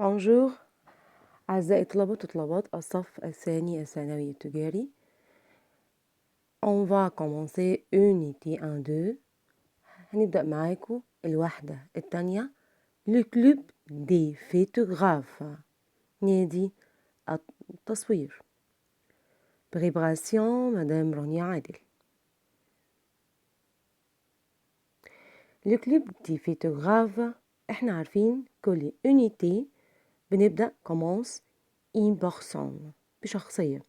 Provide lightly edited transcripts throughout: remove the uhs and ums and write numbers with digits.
Bonjour أعزائي طلبة وطلبات الصف الثاني الثانوي التجاري. On va commencer unité 1-2. هنبدأ معاكم الوحدة التانية Le club des photographes نادي التصوير. Préparation Madame رانيا عادل. Le club des photographes احنا عارفين كل unité بنبدأ commence une personne بشخصية.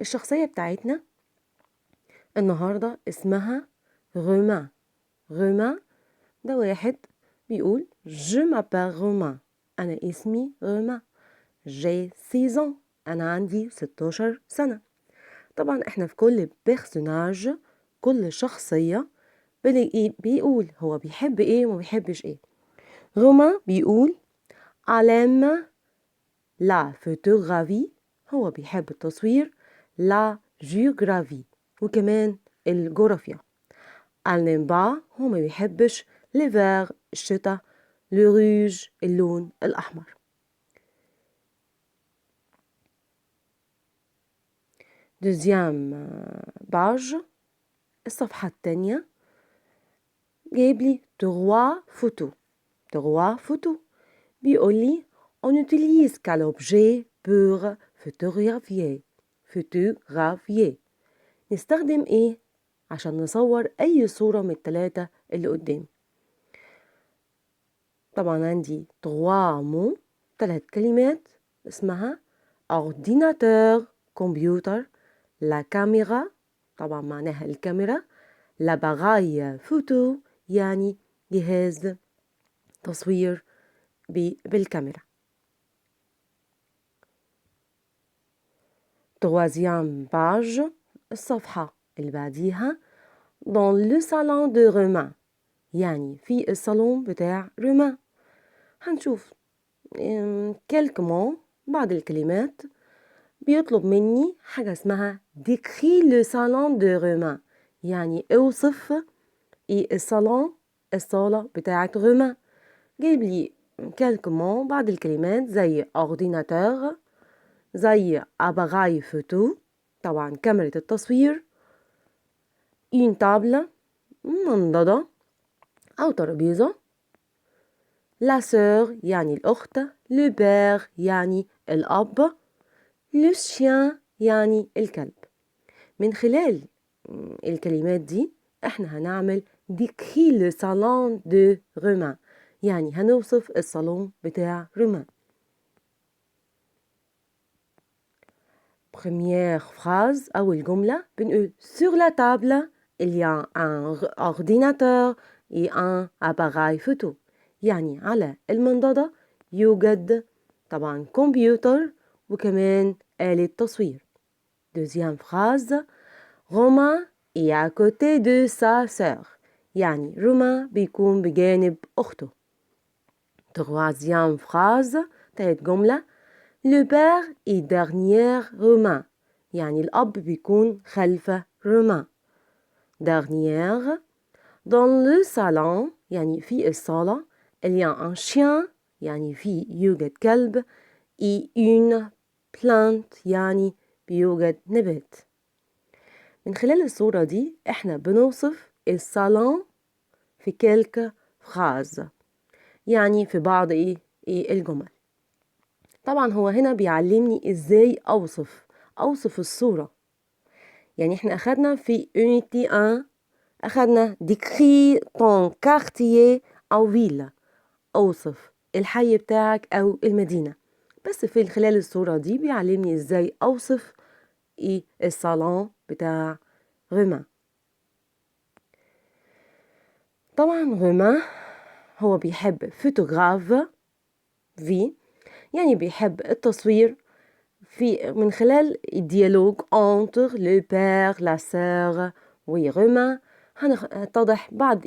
الشخصية بتاعتنا النهاردة اسمها رومان. رومان ده واحد بيقول Je m'appelle رومان. أنا اسمي رومان. J'ai 6 ans. أنا عندي 16 سنة. طبعا احنا في كل بيرسوناج كل شخصية بيقول هو بيحب ايه وما بيحبش ايه. رومان بيقول علم لا فوتوغرافي هو بيحب التصوير لا جيوغرافي وكمان الجغرافيا. النبا هو ما بيحبش ليفير الشتاء لروج اللون الأحمر. دوزيام باج الصفحة الثانية جايب لي تغوا فوتو. تغوا فوتو بيقول لي on utilise quel objet pour photographier. photographier نستخدم ايه عشان نصور اي صورة من الثلاثة اللي قدام. طبعا عندي 3 mots 3 كلمات اسمها ordinateur كمبيوتر la caméra طبعا معناها الكاميرا l'appareil photo يعني جهاز تصوير بالكاميرا. troisième page الصفحة اللي بعديها dans le salon de رومان يعني في الصالون بتاع رومان. هنشوف quelques mots بعض الكلمات بيطلب مني حاجة اسمها décris le salon de رومان يعني اوصف الصالة بتاعة رومان. جايب لي quelques mots بعض الكلمات زي ordinateur زي appareil photo طبعا كاميرا التصوير une table منضدة أو ترابيزة la sœur يعني الأخت le père يعني الأب le chien يعني الكلب. من خلال الكلمات دي احنا هنعمل décris le salon de رومان يعني هنوصف الصالون بتاع رومان. première phrase أول جملة بنقول sur la table il y a un ordinateur et un appareil photo يعني على المنضدة يوجد طبعا كمبيوتر وكمان آلة تصوير. deuxième phrase Romain est à côté de sa sœur يعني رومان بيكون بجانب أخته. troisième phrase تالت جملة Le père est derrière رومان يعني الأب بيكون خلف رومان. Dernière dans le salon يعني في الصالة il y a un chien يعني يوجد كلب et une plante يعني بيوجد نبات. من خلال الصورة دي احنا بنوصف الصالون في quelques phrases يعني في بعض الجمل. طبعا هو هنا بيعلمني ازاي اوصف الصورة. يعني احنا اخدنا في unité 1 اخدنا décris ton quartier أو ville اوصف الحي بتاعك او المدينة. بس في خلال الصورة دي بيعلمني ازاي اوصف الصالون بتاع رومان. طبعا رومان هو بيحب فوتوغراف في يعني بيحب التصوير في من خلال الديالوج entre le père la sœur رومان هنتضح بعض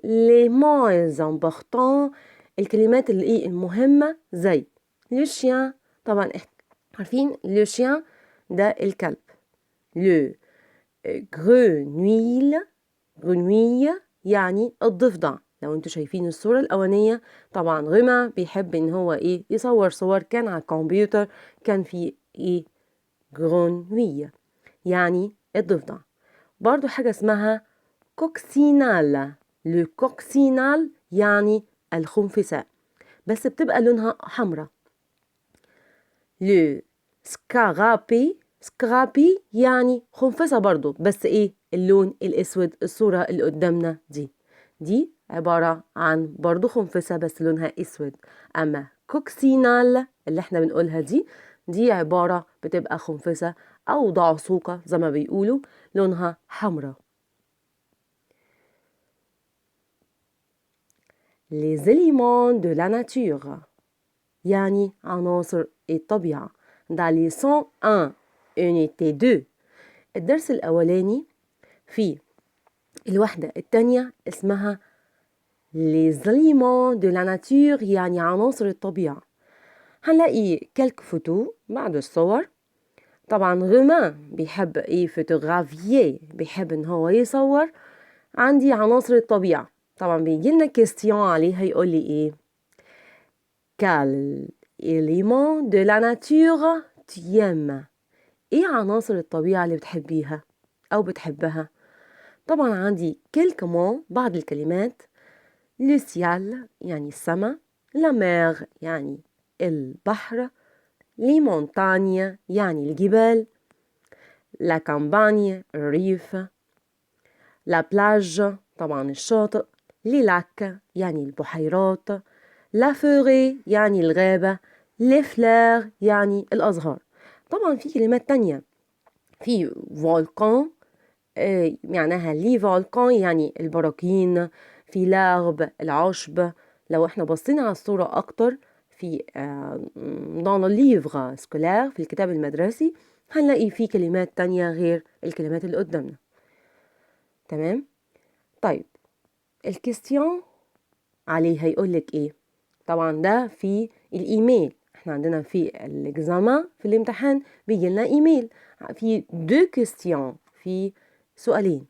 les mots importants الكلمات اللي المهمة زي le chien طبعا عارفين le chien ده الكلب. le grenouille يعني الضفدع لو انتوا شايفين الصورة الأولانية طبعا غما بيحب ان هو ايه يصور صور، كان على الكمبيوتر، كان في ايه جرونوية يعني الضفدع. برضو حاجة اسمها كوكسينال. لو كوكسينال يعني الخنفساء بس بتبقى لونها حمراء. لو سكارابي، سكرابي يعني خنفسة برضو بس ايه اللون الاسود. الصورة اللي قدامنا دي عبارة عن برضو خنفسة بس لونها اسود. اما كوكسينال اللي احنا بنقولها دي عبارة بتبقى خنفسة او ضعصوقة زي ما بيقولوا، لونها حمراء. Les éléments de la nature يعني عناصر الطبيعة. dans les 101 unité 2 الدرس الأولاني في الوحدة الثانية اسمها les éléments de la nature يعني عناصر الطبيعة. هنلاقي كالك فوتو بعد الصور. طبعا غما بيحب ايه فوتوغرافيي، بيحب ان هو يصور. عندي عناصر الطبيعة طبعا بيجي لنا كيستيون عليها يقول لي ايه quel élément de la nature tu aimes؟ ايه عناصر الطبيعة اللي بتحبيها او بتحبها؟ طبعا عندي quelques mots بعض الكلمات. le ciel يعني السماء، la mer يعني البحر، les montagnes يعني الجبال، la campagne الريف، la plage طبعا الشاطئ، les lacs يعني البحيرات، la forêt يعني الغابة، les fleurs يعني الأزهار. طبعا في كلمات تانية. في volcan معناها لي فولكان يعني البراكين، في لارب العشب. لو احنا بصينا على الصورة أكتر في dans le livre scolaire في الكتاب المدرسي هنلاقي في كلمات تانية غير الكلمات اللي قدامنا. تمام؟ طيب الكيستيون عليه هيقولك ايه؟ طبعا ده في الايميل. احنا عندنا في الاكزامان في الامتحان بيجي لنا ايميل في دو كيستيون، في سؤالين.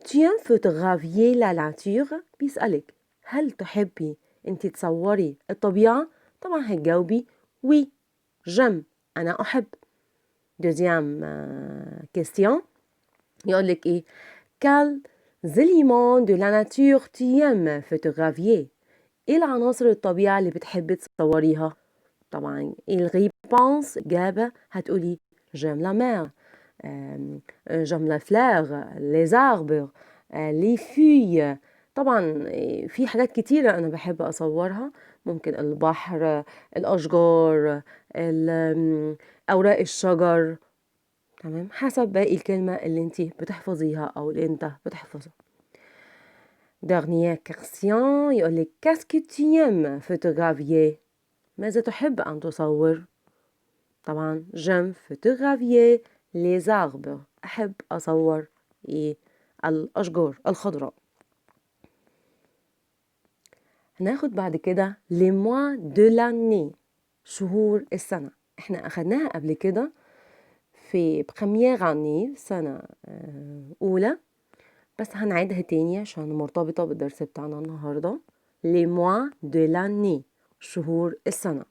tu aimes photographier la nature؟ بيسألك هل تحبي انت تصوري الطبيعة؟ طبعا هتجاوبي oui j'aime انا احب. deuxième question يقولك ايه quels éléments de la nature tu aimes photographier؟ ايه العناصر الطبيعة اللي بتحبي تصوريها؟ طبعا الريبونس إجابة هتقولي j'aime la mer، j'aime la fleur، les arbres، les feuilles. طبعا في حاجات كتيرة أنا بحب أصورها، ممكن البحر، الأشجار، أوراق الشجر. تمام، حسب باقي الكلمة اللي انت بتحفظيها أو اللي انت بتحفظها. dernière question يقولك qu'est-ce que tu aimes photographier؟ ماذا تحب أن تصور؟ طبعا j'aime photographier les arbres، أحب أصور الأشجار الخضراء. هناخد بعد كده les mois de l'année، شهور السنة. احنا أخدناها قبل كده في première année سنة أولى، بس هنعيدها تاني عشان مرتبطة بالدرس بتاعنا النهاردة. les mois de l'année شهور السنة.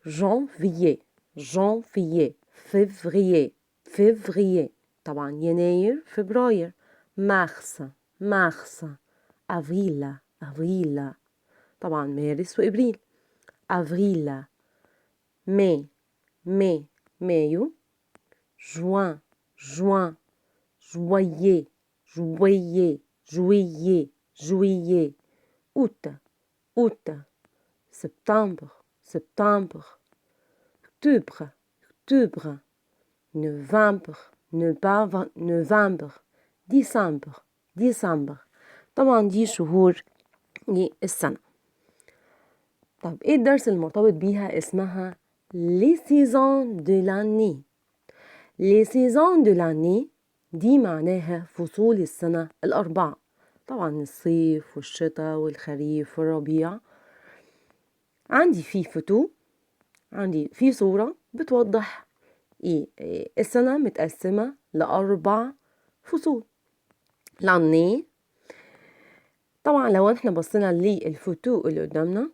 janvier، janvier، février، février، طبعا يناير، فبراير. mars، mars، avril، avril، طبعا مارس وإبريل. avril، mai، mai، مايو. juin، juin، juillet، juillet، juillet، juillet. août، août، septembre، septembre. octobre، octobre، novembre، novembre، décembre، décembre. طبعا دي شهور السنة. طب ايه الدرس المرتبط بيها؟ اسمها les saisons de l'année. les saisons de l'année دي معناها فصول السنة الأربعة. طبعا الصيف والشتاء والخريف والربيع. عندي في فوتو، عندي في صورة بتوضح السنة متقسمة ل4 فصول. l'année طبعا لو احنا بصينا للفوتو اللي قدامنا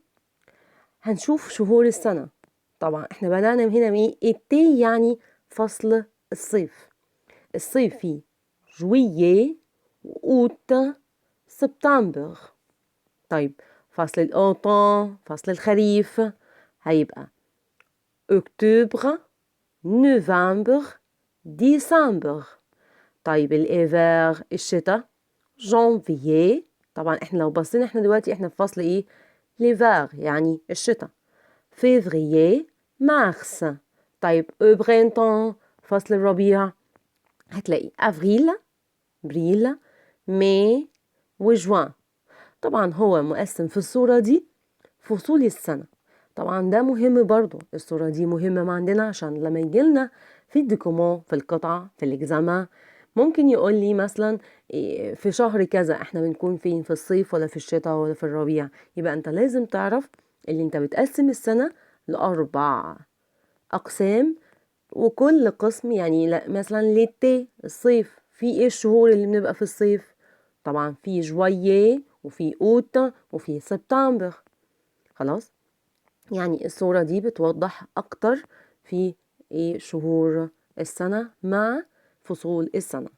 هنشوف شهور السنة. طبعا احنا بدأنا هنا بايه؟ été يعني فصل الصيف. الصيف فيه جويي اوت سبتمبر. طيب فصل الأوطان، فصل الخريف هيبقى أكتوبر، نوفمبر، ديسمبر. طيب الإيفار الشتاء جانفيي. طبعا احنا لو بصينا احنا دلوقتي احنا في فصل ايه؟ ليفار يعني الشتاء. فيفريي، مارس. طيب او برينتون فصل الربيع هتلاقي افريل، بريل، ماي وجوان. طبعا هو مقسم في الصورة دي فصول السنة. طبعا ده مهم برضو، الصورة دي مهمة عندنا عشان لما يجيلنا في الدوكومون في القطعة في الإكزامان ممكن يقول لي مثلا في شهر كذا احنا بنكون فين، في الصيف ولا في الشتاء ولا في الربيع. يبقى انت لازم تعرف اللي انت بتقسم السنة ل4 أقسام، وكل قسم يعني مثلا ليتي الصيف في ايه الشهور اللي بنبقى في الصيف؟ طبعا في جويي وفي اوت وفي سبتمبر. خلاص، يعني الصورة دي بتوضح أكتر في إيه شهور السنة مع فصول السنة.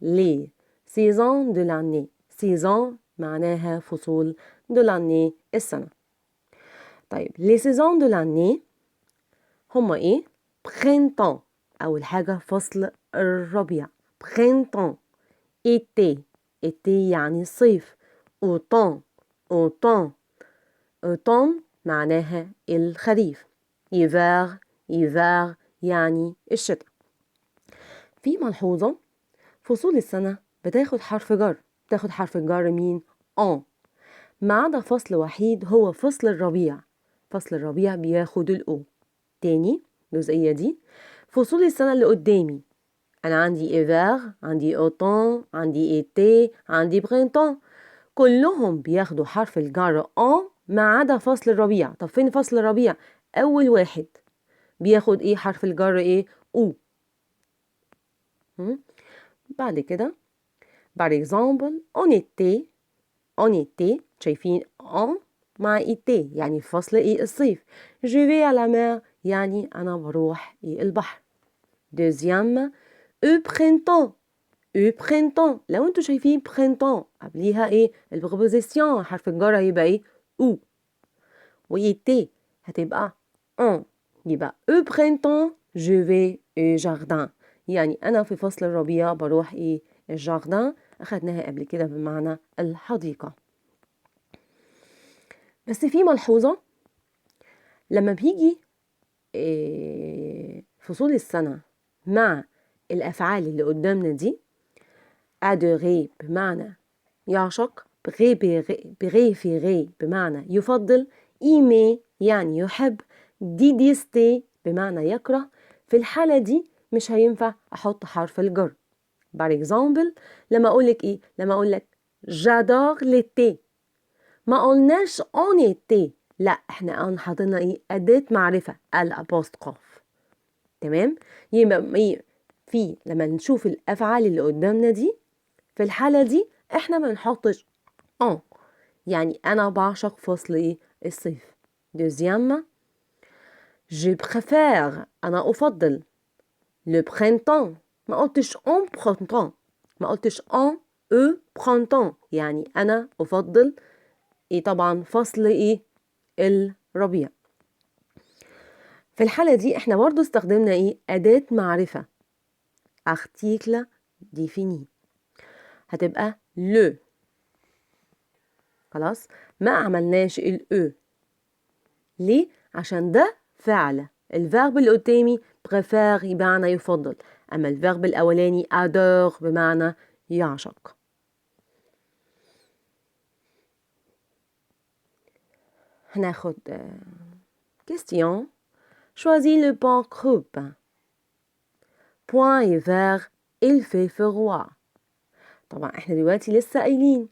ليه saisons de l'année. saison معناها فصول de l'année السنة. طيب les saisons de l'année هما إيه؟ printemps أول حاجة فصل الربيع printemps. été été يعني الصيف. automne automne automne معناها الخريف. hiver hiver يعني الشتاء. في ملحوظة، فصول السنة بتاخد حرف جر. بتاخد حرف الجر مين؟ en. ما عدا فصل وحيد هو فصل الربيع. فصل الربيع بياخد الأو. تاني الجزئية دي، فصول السنة اللي قدامي أنا عندي hiver، عندي automne، عندي été، عندي printemps، كلهم بياخدوا حرف الجر en ما عدا فصل الربيع. طب فين فصل الربيع؟ أول واحد بياخد إيه حرف الجر إيه؟ أو. بعد كده par exemple en été شايفين en مع été يعني فصل إيه؟ الصيف. je vais à la mer يعني أنا بروح إيه؟ البحر. deuxième au printemps. au printemps لو انتوا شايفين printemps قبليها ايه؟ البروبوزيسيون حرف الجر هيبقى ايه؟ او. وإيتي هتبقى en. يبقى au printemps je vais au jardin يعني أنا في فصل الربيع بروح إيه؟ الجاردان. أخدناها قبل كده بمعنى الحديقة. بس في ملحوظة، لما بيجي فصول السنة مع الأفعال اللي قدامنا دي adorer بمعنى يعشق، préférer بمعنى يفضل، aimer يعني يحب، détester بمعنى يكره. في الحالة دي مش هينفع أحط حرف الجر. par exemple لما أقولك إيه؟ لما أقولك j'adore l'été ما قلناش en été، لا احنا حاطين ايه؟ أداة معرفة الأبوستروف. تمام؟ يبقى ايه؟ في لما نشوف الأفعال اللي قدامنا دي في الحالة دي احنا ما بنحطش en يعني أنا بعشق فصل ايه؟ الصيف. deuxième je préfère أنا أفضل le printemps ما قلتش en printemps، ما قلتش en au printemps يعني أنا أفضل ايه؟ طبعا فصل ايه؟ الربيع. في الحالة دي احنا برضو استخدمنا ايه؟ أداة معرفة article défini هتبقى le. خلاص، ما عملناش الأو. ليه؟ عشان ده فعل الفيرب اللي قدامي préfère بمعنى يفضل، أما الفيرب الأولاني adore بمعنى يعشق. هناخد question. choisis le bon groupe. point hiver il fait froid. طبعا احنا دلوقتي لسه قايلين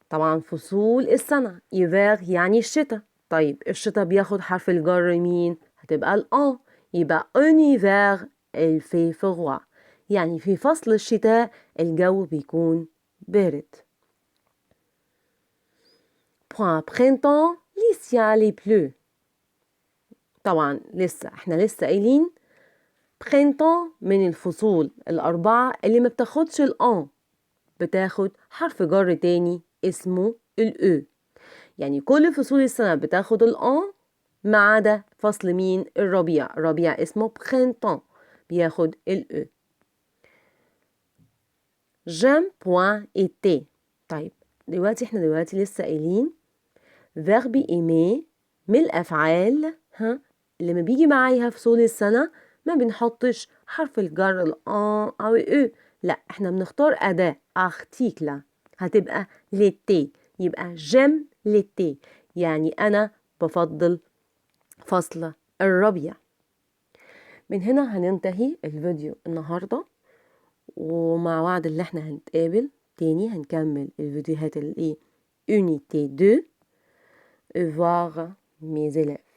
طبعا فصول السنة hiver يعني الشتاء. طيب الشتاء بياخد حرف الجر مين؟ هتبقى الأن. يبقى un hiver il fait froid يعني في فصل الشتاء الجو بيكون بارد. point printemps les ciel est bleu. طبعا احنا لسه قايلين printemps من الفصول الأربعة اللي ما بتاخدش الآن، بتاخد حرف جر تاني اسمه الأو. يعني كل فصول السنة بتاخد الآن ما عدا فصل مين؟ الربيع. الربيع اسمه printemps بياخد الأو. j'aime point été. طيب احنا دلوقتي لسه قايلين verbe aimer من الأفعال اللي ما بيجي معاها فصول السنة ما بنحطش حرف الجر الآن أو الأو، لا احنا بنختار أداة article هتبقى l'été. يبقى j'aime l'été يعني أنا بفضل فصل الربيع. من هنا هننتهي الفيديو النهاردة، ومع وعد اللي احنا هنتقابل تاني هنكمل الفيديوهات اللي unité 2 et voir mes élèves.